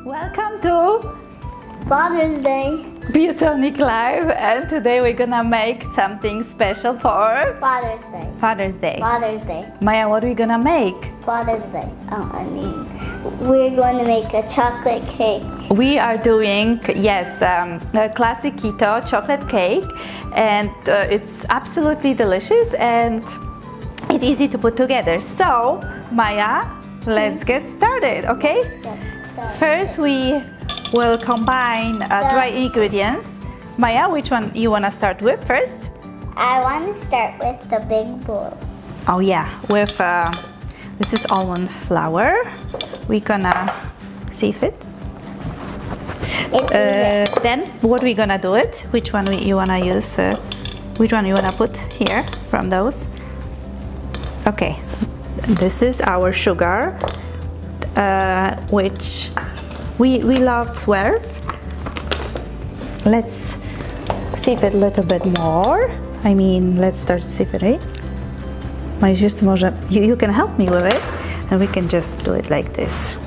Welcome to Father's Day. Beautonic Live, and today we're gonna make something special for Father's Day. Father's Day. Father's Day. Maya, what are we gonna make? Father's Day. We're going to make a chocolate cake. We are doing, yes, a classic keto chocolate cake, and it's absolutely delicious and it's easy to put together. So, Maya, let's get started, okay? First, we will combine dry ingredients. Maya, which one you want to start with first? I want to start with the big bowl. Oh yeah, with this is almond flour. We're gonna sieve it. Then what we gonna do it? Which one you wanna use? Which one you wanna put here from those? Okay, this is our sugar, which we love Swerve. Let's sieve it a little bit more. I mean, let's start sieving. You can help me with it, and we can just do it like this.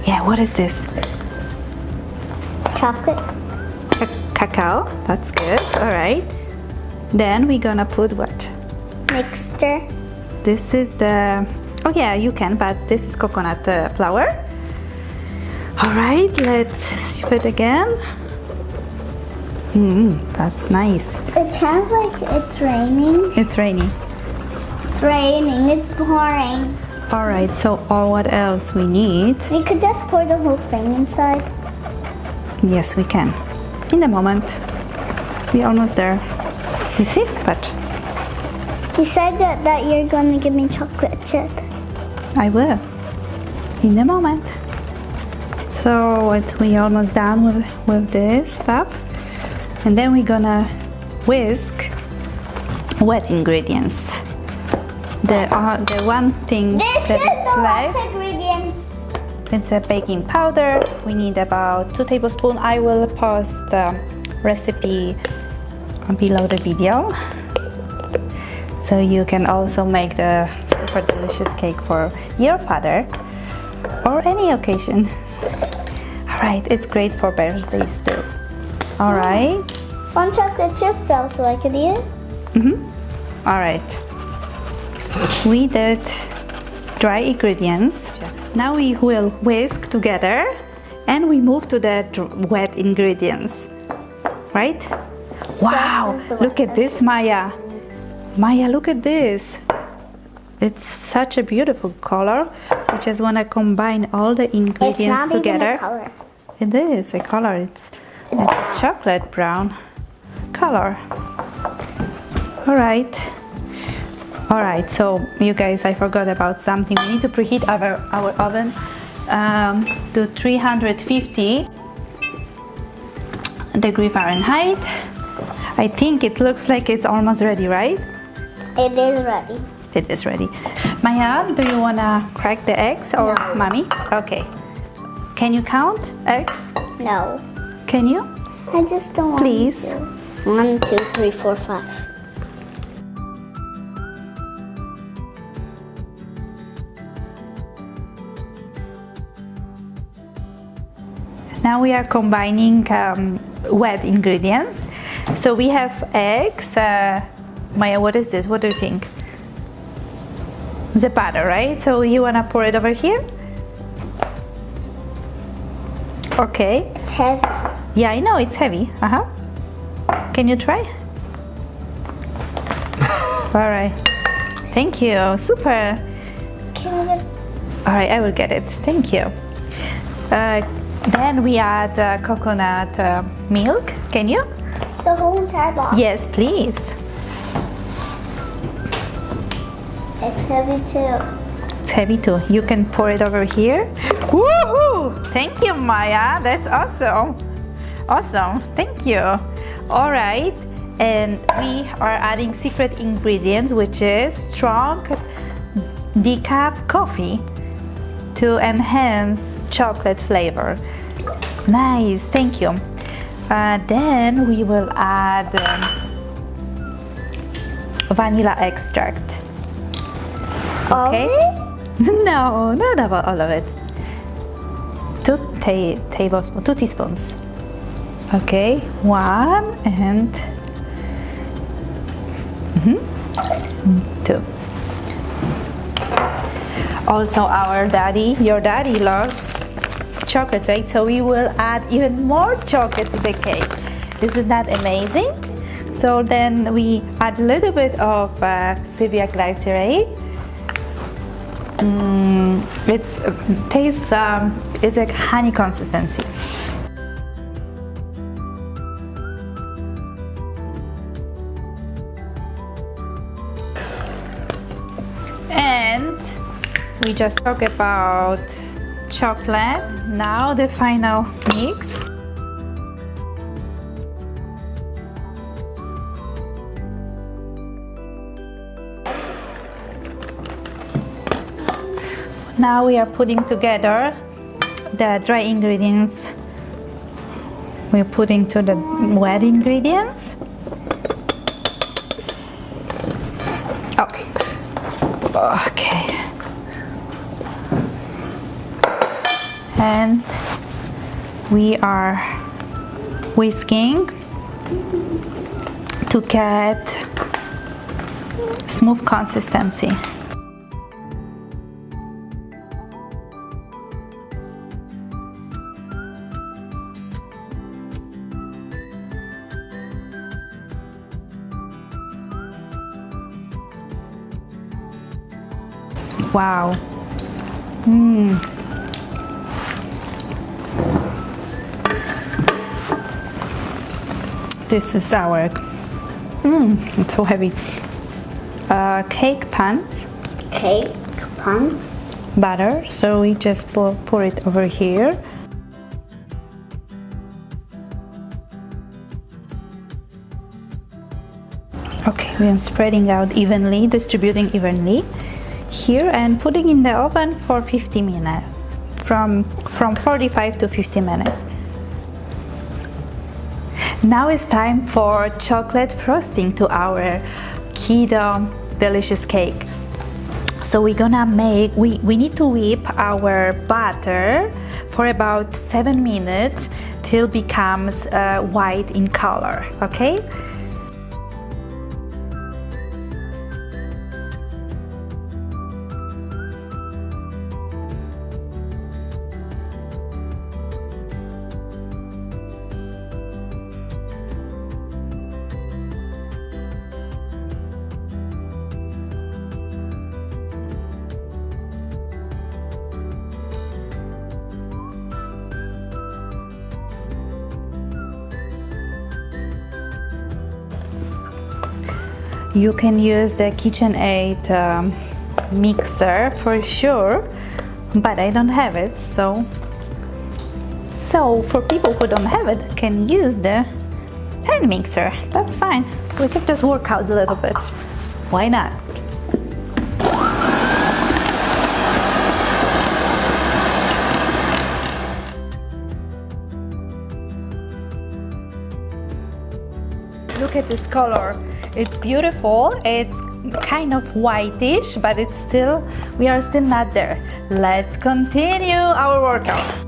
Yeah, what is this? Chocolate. Cacao, that's good. All right. Then we're gonna put what? Mixture. This is the, oh yeah, you can, but this is coconut flour. All right, let's sieve it again. That's nice. It sounds like it's raining. It's raining. It's raining. It's pouring. All right, so what else we need? We could just pour the whole thing inside. Yes, we can. In a moment. We're almost there. You see? But You said that you're going to give me chocolate chip. I will. In a moment. So we almost done with this stuff. And then we're gonna whisk wet ingredients. The one thing This that is is the left, wet ingredients. it's a baking powder. We need about 2 tablespoons. I will post the recipe below the video, so you can also make the super delicious cake for your father or any occasion. All right, it's great for birthdays too. All right. One chocolate chip fell, so I could eat it. All right. We did dry ingredients. Now we will whisk together, and we move to the wet ingredients. Right? Wow! Look at this, Maya. Maya, look at this. It's such a beautiful color. We just want to combine all the ingredients together. It's not even a color. It is a color. It's a chocolate brown color. All right, so you guys, I forgot about something. We need to preheat our oven to 350 degree Fahrenheit. I think it looks like it's almost ready, right? It is ready. It is ready. Maya, do you want to crack the eggs or No. Mommy? Okay. Can you count eggs? No. Can you? I just don't want Please. to. 1, 2, 3, 4, 5. Now we are combining wet ingredients. So we have eggs. Maya, what is this? What do you think? The butter, right? So you want to pour it over here? Okay. It's heavy. Yeah, I know, it's heavy. Can you try? All right. Thank you. Super. Can I get... All right, I will get it. Thank you. Then we add coconut milk. Can you? The whole entire box? Yes, please. It's heavy too. It's heavy too. You can pour it over here. Woohoo! Thank you, Maya. That's awesome. Awesome. Thank you. All right. And we are adding secret ingredients, which is strong decaf coffee to enhance chocolate flavor. Nice. Thank you. Then we will add vanilla extract. Okay. All No, not about all of it. 2 teaspoons. Okay, 1 and 2. Also, your daddy loves chocolate, right? So we will add even more chocolate to the cake. Isn't that amazing? So then we add a little bit of stevia glycerite. It's tastes it's like honey consistency. And we just talked about chocolate. Now the final mix. Now we are putting together the dry ingredients. We're putting to the wet ingredients. Okay. Okay. And we are whisking to get smooth consistency. Wow. This is our, it's so heavy. Cake pans. Cake pans. Butter, so we just pour it over here. Okay, we are spreading out evenly, distributing evenly here and putting in the oven for 50 minutes, from 45 to 50 minutes. Now it's time for chocolate frosting to our keto delicious cake. So we're gonna we need to whip our butter for about 7 minutes till it becomes white in color, okay? You can use the KitchenAid mixer for sure, but I don't have it, so for people who don't have it, can use the hand mixer. That's fine. We can just work out a little bit. Why not? Look at this color. It's beautiful. It's kind of whitish, but we are still not there. Let's continue our workout.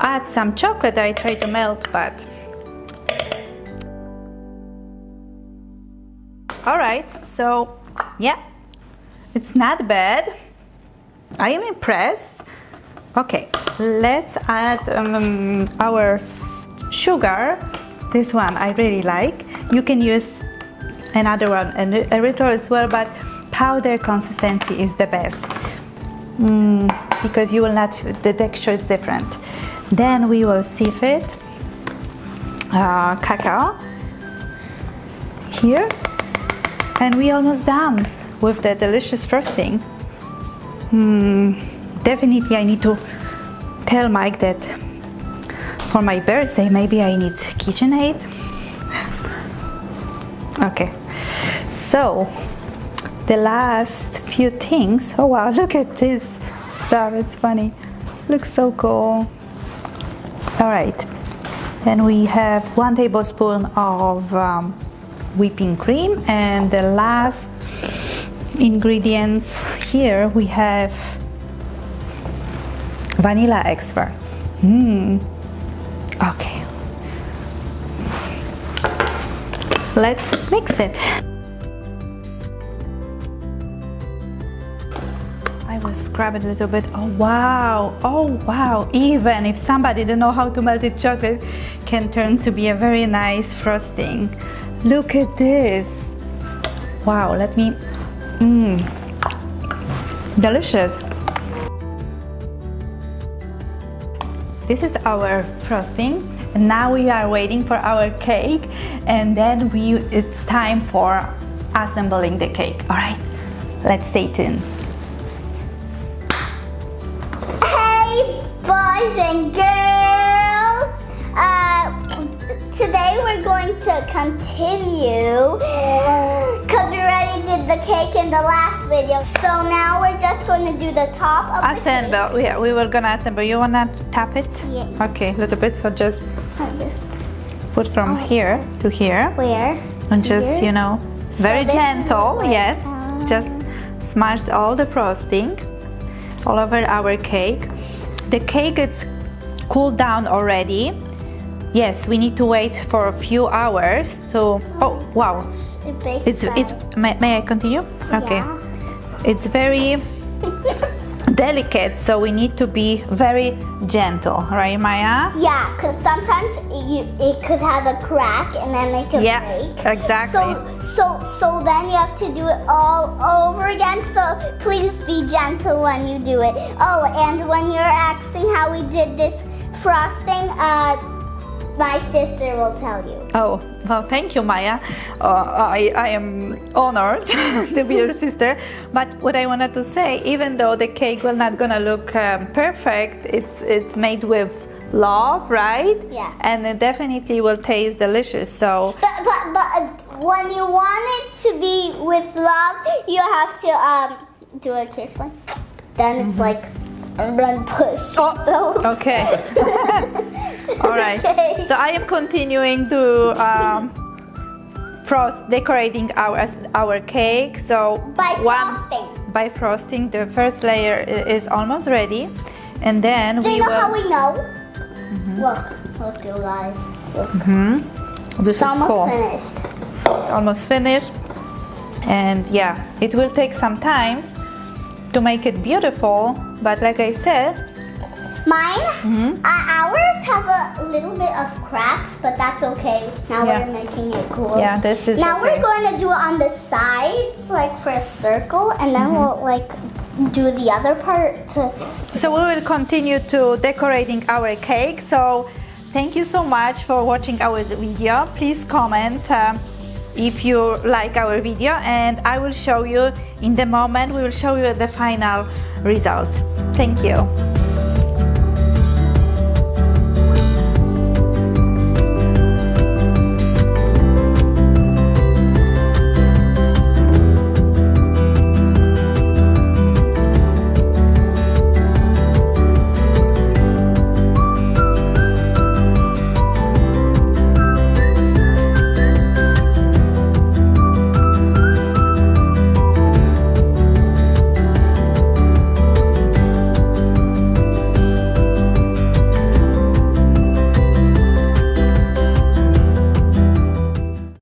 Add some chocolate. I try to melt, but all right. So yeah, it's not bad. I am impressed. Okay, let's add our sugar. This one I really like. You can use another one, erythritol as well, but powder consistency is the best because you will not. The texture is different. Then we will sieve it, cacao here, and we almost done with the delicious frosting. Definitely I need to tell Mike that for my birthday maybe I need KitchenAid. Okay, so the last few things. Oh wow, look at this stuff, it's funny, looks so cool. All right, then we have 1 tablespoon of whipping cream, and the last ingredients here we have vanilla extract. Okay, let's mix it. I will scrub it a little bit. Oh wow, even if somebody don't know how to melt it, chocolate can turn to be a very nice frosting. Look at this. Wow, let me delicious. This is our frosting, and now we are waiting for our cake, and then it's time for assembling the cake. All right, let's stay tuned. Hey, boys and girls! Today we're going to continue because we already did the cake in the last video. So now we're just going to do the top of the cake. Yeah, we were gonna assemble. You wanna tap it? Yeah. Okay, a little bit. So just Like this. put from here to here, Where? and just Here? very this is gentle. like- Yes, just smashed all the frosting all over our cake. The cake is cooled down already. Yes, we need to wait for a few hours. So, oh wow, may I continue? Okay, Yeah. it's very delicate, so we need to be very gentle, right, Maya? Yeah, because sometimes it could have a crack and then it could Yeah, break. exactly. So then you have to do it all over again. So please be gentle when you do it. Oh, and when you're asking how we did this frosting, my sister will tell you. Oh, well, thank you, Maya. I am honored to be your sister. But what I wanted to say, even though the cake will not gonna look perfect, it's made with love, right? Yeah. And it definitely will taste delicious. So, But when you want it to be with love, you have to do it carefully. Then it's like run push. Oh, so okay. All right. Okay. So I am continuing to decorating our cake. So by frosting, the first layer is almost ready, and then do we you know will. how we know? Look, you guys. Look. This It's is almost cool. finished. It's almost finished, and yeah, it will take some time to make it beautiful. But like I said, mine, ours have a little bit of cracks, but that's okay. Now Yeah. we're making it cool. yeah, this is Now okay. we're going to do it on the sides, like for a circle, and then we'll like do the other part to. So we will continue to decorating our cake. So thank you so much for watching our video. Please comment if you like our video, and I will show you in the moment. We will show you the final results. Thank you.